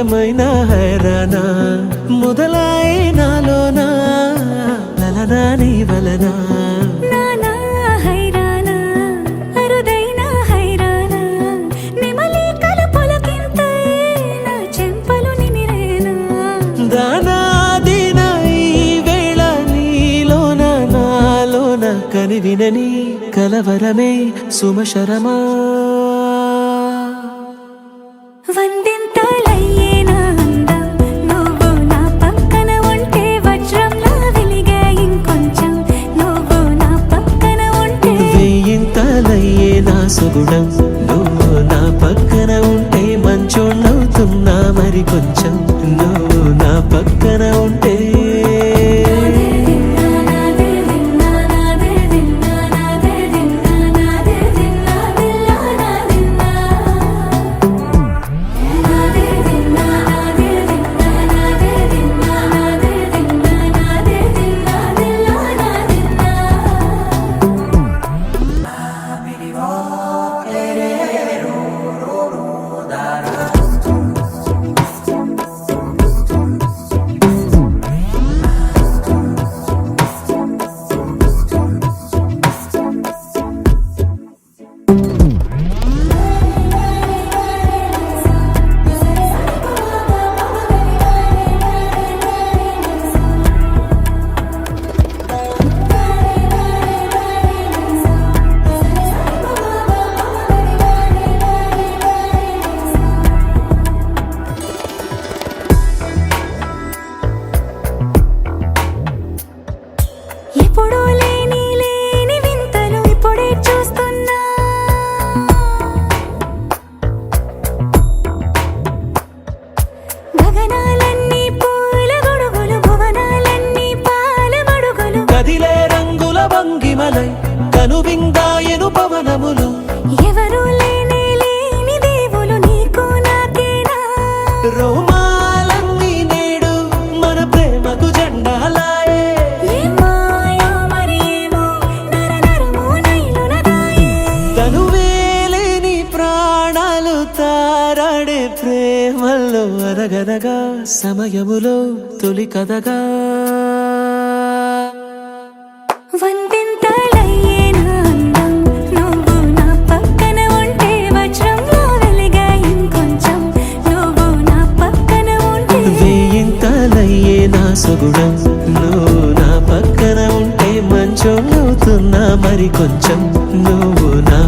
ఏమైనా హైరానా మొదలాయి నాలోనా లలనా నీ వలనా కని వినని కలవరమే సుమశరమా వందింతలయ్యేనా అందం నువ్వు నా పక్కన ఉంటే వజ్రంలా వెలిగే ఇంకొంచెం నువ్వు నా పక్కన ఉంటే వెయ్యింతలయ్యేనా సుగుణం నువ్వు నా పక్కన ఉంటే మంచోళ్ళవుతున్నా మరి కొంచెం నువ్వు నా పక్కన ఉంటే ఎప్పుడూ లేని వింతలు ఇప్పుడే చూస్తున్నా గగనాలన్నీ పూల గొడుగులు భువనాలన్నీ పాల మడుగులు కదిలే రంగుల భంగిమలై కనువిందాయను పవనములు ఎవరు లేని దేవులు నీకు నాకేనా రోమాలన్నీ నేడు మన ప్రేమకు జెండాలాయే తనువేలేని ప్రాణాలు తారాడే ప్రేమల్లో అరగనగా సమయములో తొలి కథగా వందింతలయ్యేనా అందం నువ్వు నా పక్కన ఉంటే వజ్రంలా వెలిగే ఇంకొంచెం నువ్వు నా పక్కన ఉంటే వెయ్యింతలయ్యేనా సుగుణం నువ్వు నా పక్కన ఉంటే మంచోళ్ళవుతున్నా మరి కొంచెం నువ్వు నా